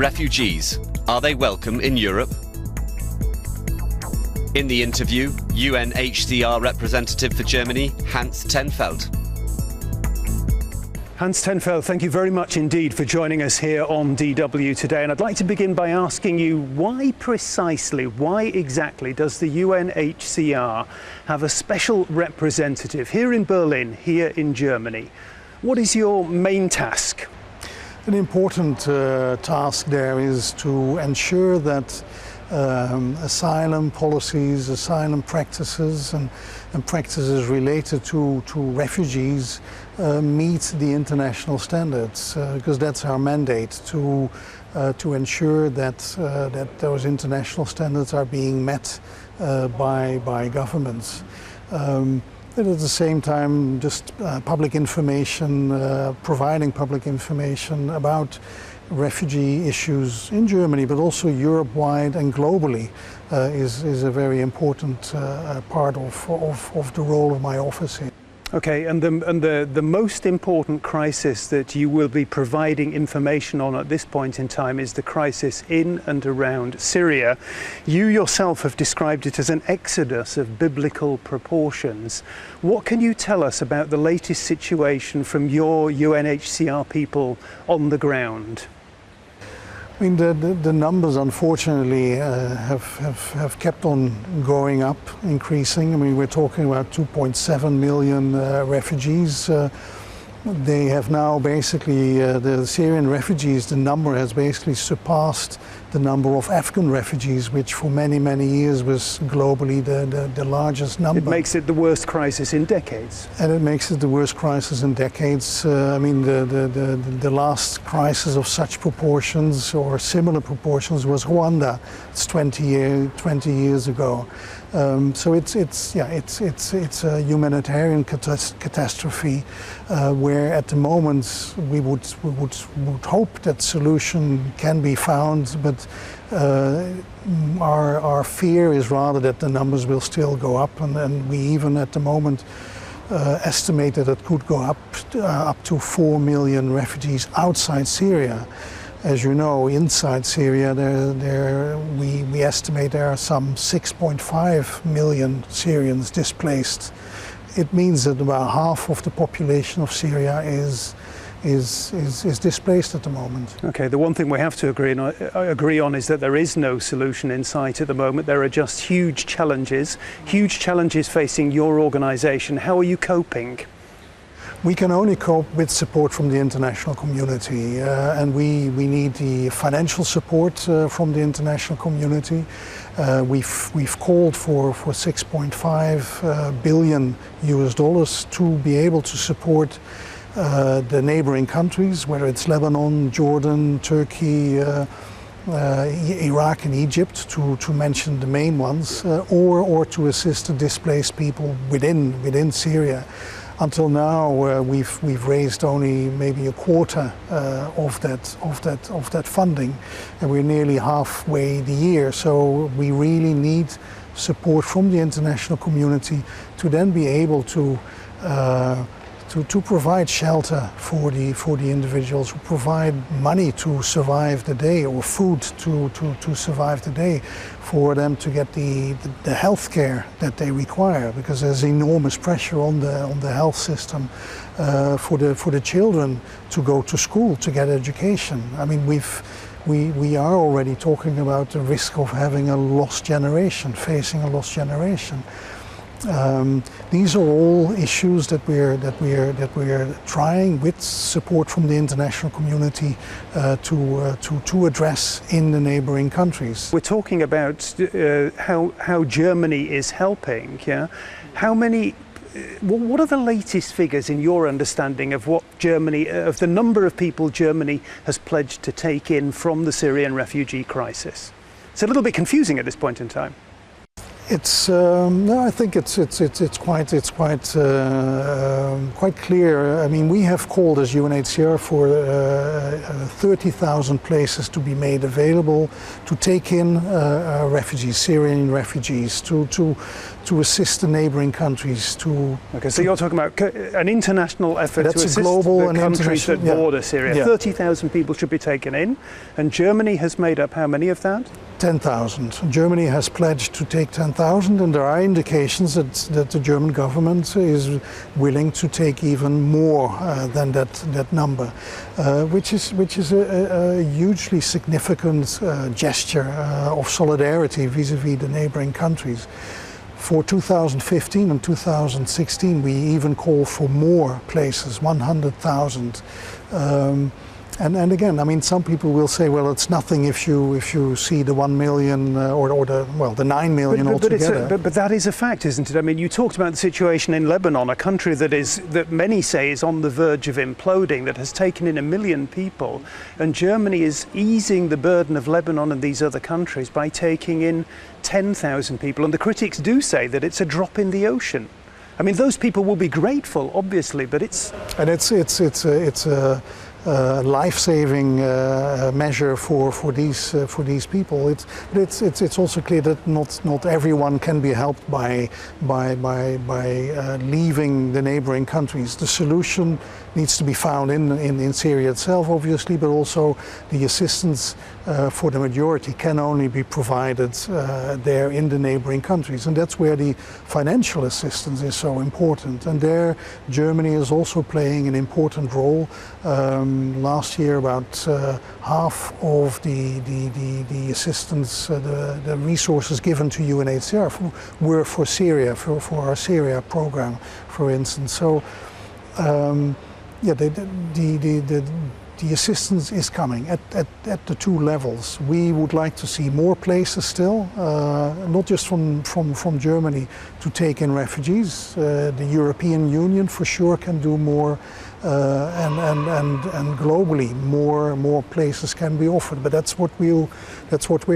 Refugees, are they welcome in Europe? In the interview, UNHCR representative for Germany, Hans ten Feld. Hans ten Feld, thank you very much indeed for joining us here on DW today. And I'd like to begin by asking you, why exactly does the UNHCR have a special representative here in Berlin, here in Germany? What is your main task? An important task there is to ensure that asylum policies, asylum practices and practices related to refugees meet the international standards, because that's our mandate, to ensure that those international standards are being met by governments. But at the same time, just public information, providing public information about refugee issues in Germany, but also Europe-wide and globally, is a very important part of the role of my office here. Okay, and the most important crisis that you will be providing information on at this point in time is the crisis in and around Syria. You yourself have described it as an exodus of biblical proportions. What can you tell us about the latest situation from your UNHCR people on the ground? I mean, the numbers unfortunately have kept on going up, increasing. I mean, we're talking about 2.7 million refugees. They have now basically, the Syrian refugees, the number has basically surpassed the number of Afghan refugees, which for many, many years was globally the largest number. It makes it the worst crisis in decades. And it makes it the worst crisis in decades. I mean, the last crisis of such proportions or similar proportions was Rwanda. It's 20 years ago. So it's a humanitarian catastrophe where at the moment we would hope that solution can be found, but our fear is rather that the numbers will still go up, and we even at the moment estimate that it could go up to 4 million refugees outside Syria. As you know, inside Syria, we estimate there are some 6.5 million Syrians displaced. It means that about half of the population of Syria is displaced at the moment. Okay, the one thing we have to agree on is that there is no solution in sight at the moment. There are just huge challenges facing your organisation. How are you coping? We can only cope with support from the international community, and we need the financial support from the international community. We've called for 6.5 billion US dollars to be able to support the neighboring countries, whether it's Lebanon, Jordan, Turkey, Iraq and Egypt, to mention the main ones, or to assist the displaced people within Syria. Until now, we've raised only maybe a quarter of that funding, and we're nearly halfway the year. So we really need support from the international community to then be able to provide shelter for the individuals, who provide money to survive the day, or food to survive the day, for them to get the health care that they require, because there's enormous pressure on the health system for the children to go to school, to get education. I mean, we are already talking about the risk of having a lost generation, facing a lost generation. These are all issues that we're trying, with support from the international community, to address in the neighboring countries. We're talking about how Germany is helping. Yeah, what are the latest figures in your understanding of what of the number of people Germany has pledged to take in from the Syrian refugee crisis? It's a little bit confusing at this point in time. No, I think it's quite clear. I mean, we have called as UNHCR for 30,000 places to be made available to take in refugees, Syrian refugees, to assist the neighboring countries. Okay, so you're talking about an international effort to assist global the countries that border Syria. Yeah. 30,000 people should be taken in, and Germany has made up how many of that? 10,000. Germany has pledged to take 10,000, and there are indications that the German government is willing to take even more than that number, which is a hugely significant gesture of solidarity vis-à-vis the neighboring countries. For 2015 and 2016, we even call for more places, 100,000. And again, I mean, some people will say, well, it's nothing if you see the 1 million or the 9 million altogether. But that is a fact, isn't it? I mean, you talked about the situation in Lebanon, a country that many say is on the verge of imploding, that has taken in 1 million people, and Germany is easing the burden of Lebanon and these other countries by taking in 10,000 people. And the critics do say that it's a drop in the ocean. I mean, those people will be grateful, obviously, but it's a life-saving measure for these people. It's also clear that not everyone can be helped by leaving the neighboring countries. The solution needs to be found in Syria itself, obviously, but also the assistance for the majority can only be provided there in the neighboring countries, and that's where the financial assistance is so important. And there, Germany is also playing an important role. Last year, about half of the assistance, the resources given to UNHCR were for Syria, for our Syria program, for instance. So, yeah, the assistance is coming at the two levels. We would like to see more places still, not just from Germany to take in refugees. The European Union for sure can do more, and globally more places can be offered. But that's what we're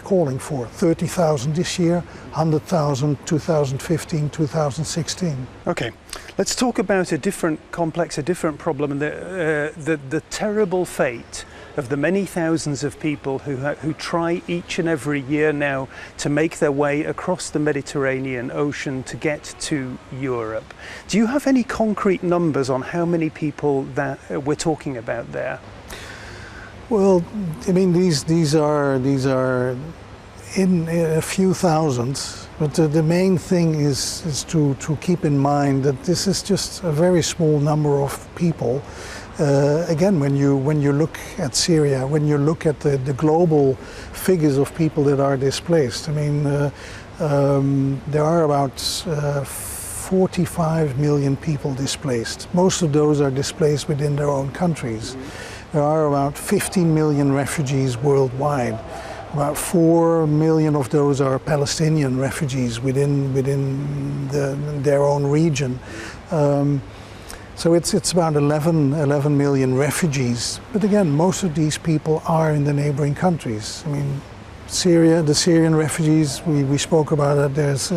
calling for. 30,000 this year, 100,000 2015, 2016. Okay, let's talk about a different complex, a different problem, and the terrible fate of the many thousands of people who try each and every year now to make their way across the Mediterranean Ocean to get to Europe. Do you have any concrete numbers on how many people that we're talking about there? Well, I mean, these are in a few thousand, but the main thing is to keep in mind that this is just a very small number of people. Again, when you look at Syria, when you look at the global figures of people that are displaced, I mean, there are about 45 million people displaced. Most of those are displaced within their own countries. There are about 15 million refugees worldwide. About 4 million of those are Palestinian refugees within their own region. So it's about 11 million refugees. But again, most of these people are in the neighboring countries. I mean, Syria, the Syrian refugees, we spoke about it. There's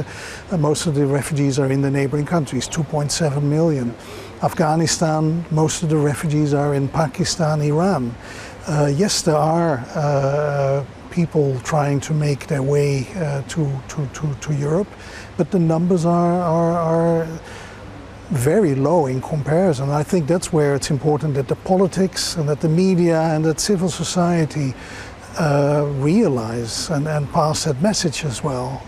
most of the refugees are in the neighboring countries, 2.7 million. Afghanistan, most of the refugees are in Pakistan, Iran. Yes, there are people trying to make their way to Europe, but the numbers are very low in comparison. I think that's where it's important that the politics and that the media and that civil society realize and pass that message as well.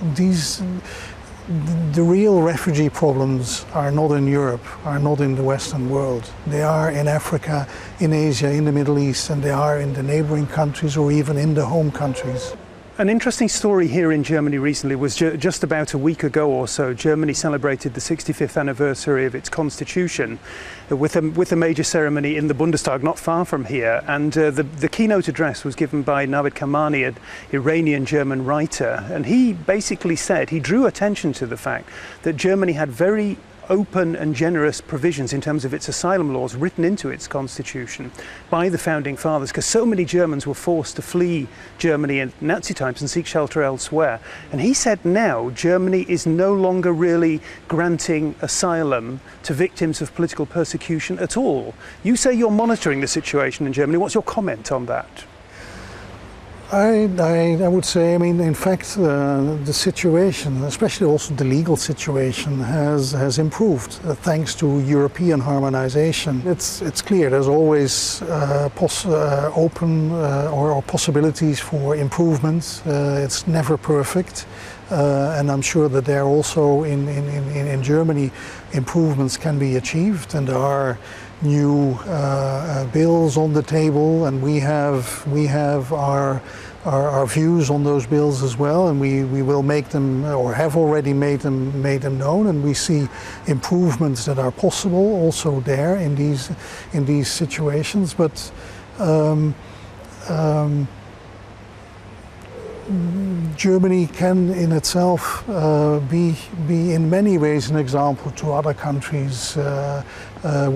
The real refugee problems are not in Europe, are not in the Western world. They are in Africa, in Asia, in the Middle East, and they are in the neighboring countries or even in the home countries. An interesting story here in Germany recently was just about a week ago or so. Germany celebrated the 65th anniversary of its constitution with a major ceremony in the Bundestag, not far from here. And the keynote address was given by Navid Kamani, an Iranian-German writer. And he basically said, he drew attention to the fact that Germany had very open and generous provisions in terms of its asylum laws written into its constitution by the founding fathers, because so many Germans were forced to flee Germany in Nazi times and seek shelter elsewhere. And he said now Germany is no longer really granting asylum to victims of political persecution at all. You say you're monitoring the situation in Germany. What's your comment on that? I would say, I mean, in fact, the situation, especially also the legal situation, has improved thanks to European harmonization. It's clear there's always open or possibilities for improvement. It's never perfect, and I'm sure that there also in Germany improvements can be achieved, and there are new bills on the table, and we have our views on those bills as well, and we will make them, or have already made them known, and we see improvements that are possible also there in these situations. But Germany can in itself be in many ways an example to other countries,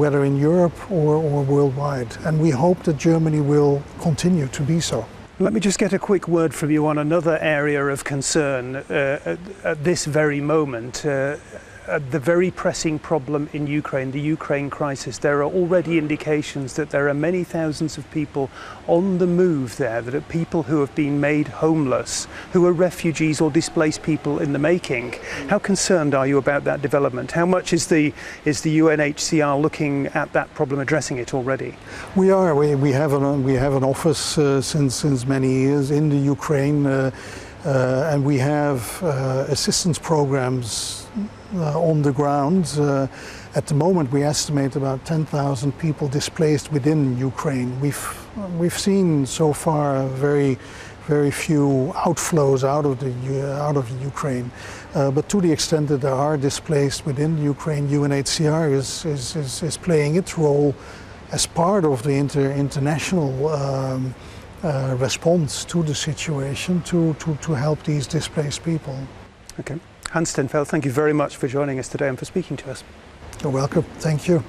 whether in Europe or worldwide. And we hope that Germany will continue to be so. Let me just get a quick word from you on another area of concern at this very moment. The very pressing problem in Ukraine, the Ukraine crisis. There are already indications that there are many thousands of people on the move there, that are people who have been made homeless, who are refugees or displaced people in the making. How concerned are you about that development? How much is the UNHCR looking at that problem, addressing it already? We are. We have an office since many years in the Ukraine, and we have assistance programs on the ground. At the moment, we estimate about 10,000 people displaced within Ukraine. We've seen so far very few outflows out of the Ukraine, but to the extent that there are displaced within Ukraine, UNHCR is playing its role as part of the international response to the situation to help these displaced people. Okay. Hans ten Feld, thank you very much for joining us today and for speaking to us. You're welcome. Thank you.